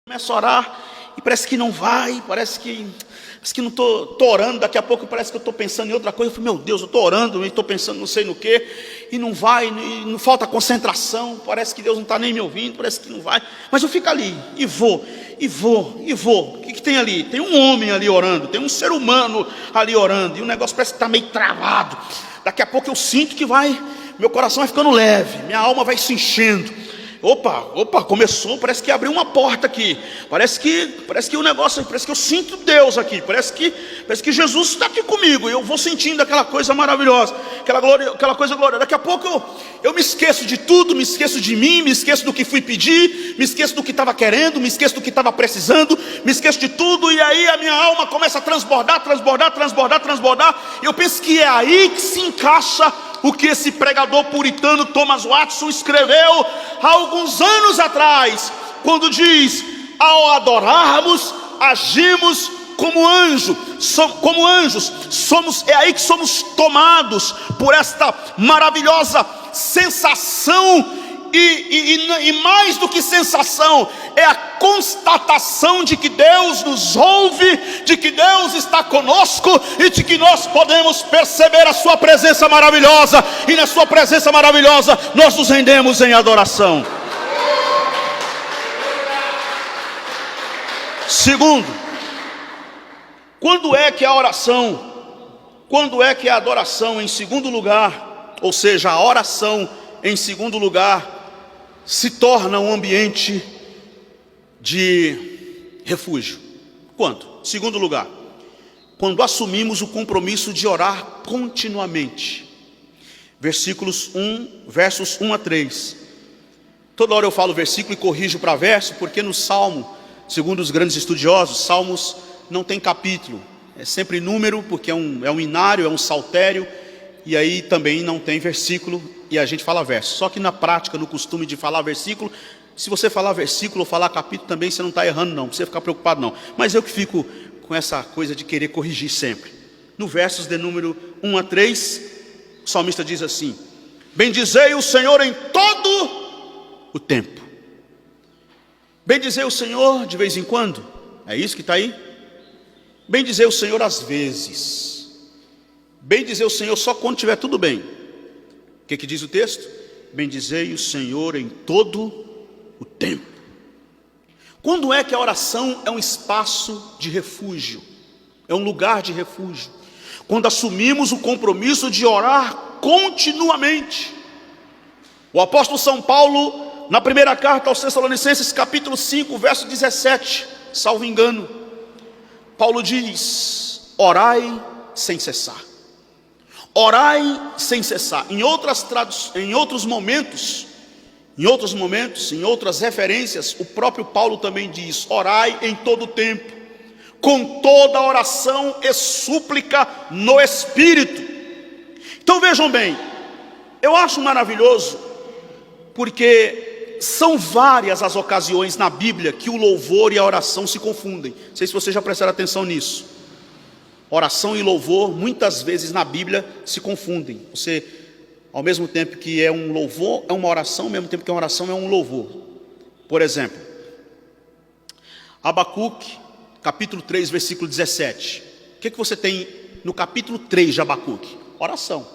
Começo a orar e parece que não vai, parece que não estou orando. Daqui a pouco parece que eu estou pensando em outra coisa. Eu falei, meu Deus, eu estou orando e estou pensando não sei no que, e não vai, e não falta concentração, parece que Deus não está nem me ouvindo, parece que não vai, mas eu fico ali, e vou. O que tem ali? Tem um homem ali orando, tem um ser humano ali orando, e o negócio parece que está meio travado. Daqui a pouco eu sinto que vai, meu coração vai ficando leve, minha alma vai se enchendo. Opa, começou, parece que abriu uma porta aqui, parece que o negócio, parece que eu sinto Deus aqui, parece que Jesus está aqui comigo, e eu vou sentindo aquela coisa maravilhosa, aquela coisa gloriosa. Daqui a pouco eu me esqueço de tudo, me esqueço de mim, me esqueço do que fui pedir, me esqueço do que estava querendo, me esqueço do que estava precisando, me esqueço de tudo, e aí a minha alma começa a transbordar, e eu penso que é aí que se encaixa o que esse pregador puritano Thomas Watson escreveu há alguns anos atrás, quando diz: ao adorarmos, agimos como anjos, é aí que somos tomados por esta maravilhosa sensação. E mais do que sensação, é a constatação de que Deus nos ouve, de que Deus está conosco, e de que nós podemos perceber a sua presença maravilhosa, e na sua presença maravilhosa nós nos rendemos em adoração. Segundo, quando é que a adoração em segundo lugar, ou seja, a oração em segundo lugar, se torna um ambiente de refúgio? Quando? Segundo lugar, quando assumimos o compromisso de orar continuamente. Versos 1 a 3. Toda hora eu falo versículo e corrijo para verso, porque no Salmo, segundo os grandes estudiosos, Salmos não tem capítulo, é sempre número, porque é um inário, é um saltério, e aí também não tem versículo, e a gente fala verso. Só que na prática, no costume de falar versículo, se você falar versículo ou falar capítulo também, você não está errando não, não precisa ficar preocupado não. Mas eu que fico com essa coisa de querer corrigir sempre. No versos de número 1 a 3, o salmista diz assim: bendizei o Senhor em todo o tempo. Bendizei o Senhor de vez em quando? É isso que está aí? Bendizei o Senhor às vezes. Bendizei o Senhor só quando estiver tudo bem. O que diz o texto? Bendizei o Senhor em todo o tempo. Quando é que a oração é um espaço de refúgio? É um lugar de refúgio. Quando assumimos o compromisso de orar continuamente. O apóstolo São Paulo, na primeira carta aos Tessalonicenses, capítulo 5, verso 17, salvo engano, Paulo diz: orai sem cessar. Orai sem cessar. Em outros momentos, em outras referências, o próprio Paulo também diz: orai em todo tempo, com toda oração e súplica no Espírito. Então vejam bem, eu acho maravilhoso, porque são várias as ocasiões na Bíblia que o louvor e a oração se confundem. Não sei se vocês já prestaram atenção nisso. Oração e louvor, muitas vezes na Bíblia, se confundem. Você, ao mesmo tempo que é um louvor, é uma oração, ao mesmo tempo que é uma oração, é um louvor. Por exemplo, Abacuque, capítulo 3, versículo 17. O que você tem no capítulo 3 de Abacuque? Oração.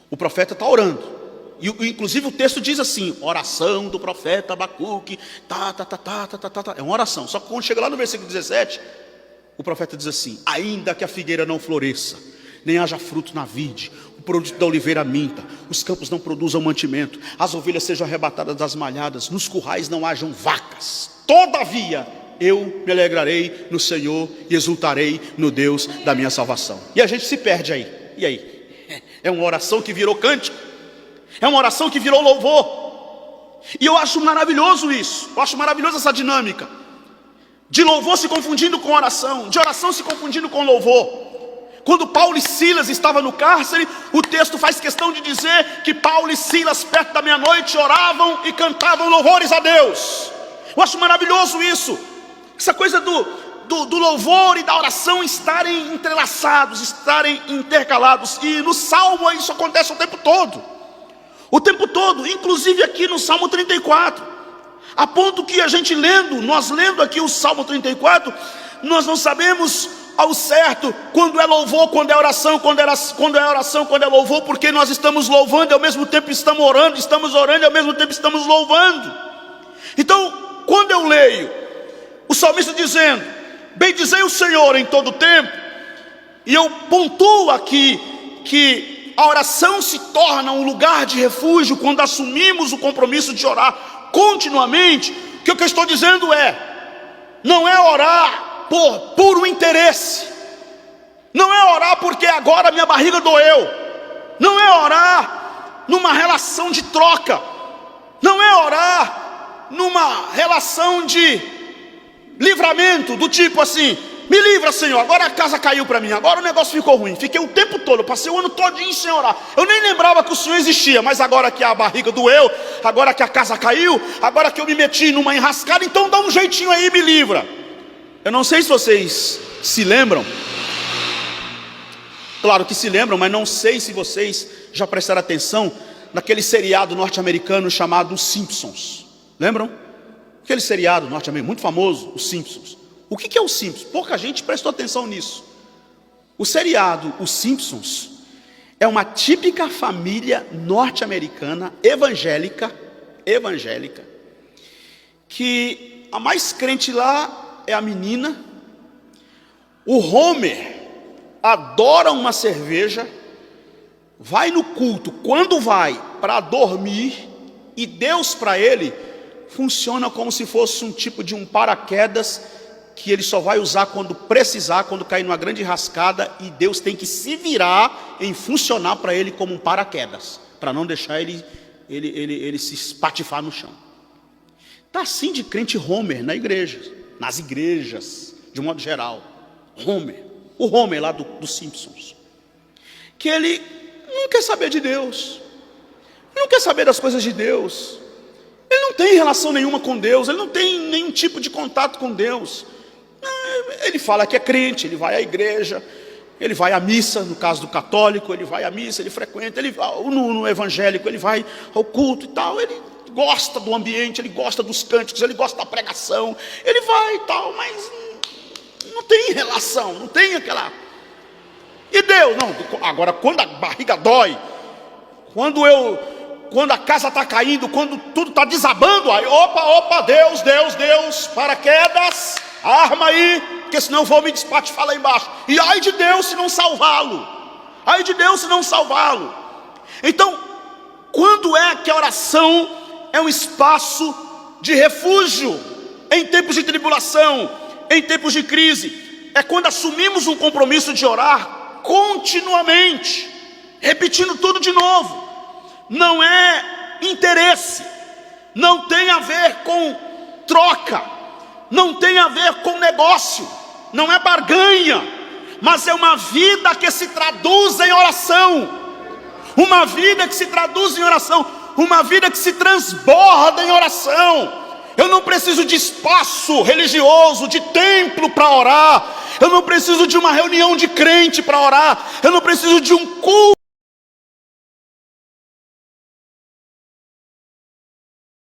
O profeta está orando. E inclusive o texto diz assim: oração do profeta Abacuque, é uma oração. Só que quando chega lá no versículo 17, o profeta diz assim: ainda que a figueira não floresça, nem haja fruto na vide, o produto da oliveira minta, os campos não produzam mantimento, as ovelhas sejam arrebatadas das malhadas, nos currais não hajam vacas, todavia eu me alegrarei no Senhor e exultarei no Deus da minha salvação. E a gente se perde aí. E aí? É uma oração que virou cântico, é uma oração que virou louvor. E eu acho maravilhoso isso, eu acho maravilhosa essa dinâmica de louvor se confundindo com oração, de oração se confundindo com louvor. Quando Paulo e Silas estavam no cárcere, o texto faz questão de dizer que Paulo e Silas, perto da meia-noite, oravam e cantavam louvores a Deus. Eu acho maravilhoso isso, essa coisa do louvor e da oração estarem entrelaçados, estarem intercalados. E no Salmo isso acontece o tempo todo, inclusive aqui no Salmo 34. A ponto que nós lendo aqui o Salmo 34, nós não sabemos ao certo quando é louvor, quando é oração, quando é oração, quando é louvor, porque nós estamos louvando e ao mesmo tempo estamos orando e ao mesmo tempo estamos louvando. Então, quando eu leio o salmista dizendo: bendizei o Senhor em todo tempo, e eu pontuo aqui que a oração se torna um lugar de refúgio quando assumimos o compromisso de orar continuamente, que o que eu estou dizendo não é orar por puro interesse, não é orar porque agora minha barriga doeu, não é orar numa relação de troca, não é orar numa relação de livramento, do tipo assim: me livra, Senhor, agora a casa caiu para mim, agora o negócio ficou ruim, fiquei o tempo todo, eu passei o ano todinho sem orar, eu nem lembrava que o Senhor existia, mas agora que a barriga doeu, agora que a casa caiu, agora que eu me meti numa enrascada, então dá um jeitinho aí e me livra. Eu não sei se vocês se lembram, claro que se lembram, mas não sei se vocês já prestaram atenção naquele seriado norte-americano chamado Os Simpsons. Lembram? Aquele seriado norte-americano muito famoso, Os Simpsons. O que é Os Simpsons? Pouca gente prestou atenção nisso. O seriado Os Simpsons é uma típica família norte-americana evangélica, que a mais crente lá é a menina. O Homer adora uma cerveja, vai no culto quando vai para dormir, e Deus para ele funciona como se fosse um tipo de um paraquedas que ele só vai usar quando precisar, quando cair numa grande rascada, e Deus tem que se virar em funcionar para ele como um paraquedas, para não deixar ele se espatifar no chão. Está assim de crente Homer nas igrejas, de um modo geral. O Homer lá dos Simpsons, que ele não quer saber de Deus, ele não quer saber das coisas de Deus, ele não tem relação nenhuma com Deus, ele não tem nenhum tipo de contato com Deus. Ele fala que é crente, ele vai à igreja, ele vai à missa, no caso do católico, ele vai à missa, ele frequenta, no evangélico ele vai ao culto e tal, ele gosta do ambiente, ele gosta dos cânticos, ele gosta da pregação, ele vai e tal, mas não tem relação, não tem aquela... E Deus, não, agora quando a barriga dói, quando a casa está caindo, quando tudo está desabando, aí opa, Deus, paraquedas, arma aí, porque senão eu vou me despatifar lá embaixo, e ai de Deus se não salvá-lo, Então, quando é que a oração é um espaço de refúgio em tempos de tribulação, em tempos de crise? É quando assumimos um compromisso de orar continuamente, repetindo tudo de novo. Não é interesse, não tem a ver com troca, não tem a ver com negócio, não é barganha, mas é uma vida que se traduz em oração, uma vida que se traduz em oração, uma vida que se transborda em oração. Eu não preciso de espaço religioso, de templo para orar, eu não preciso de uma reunião de crente para orar, eu não preciso de um culto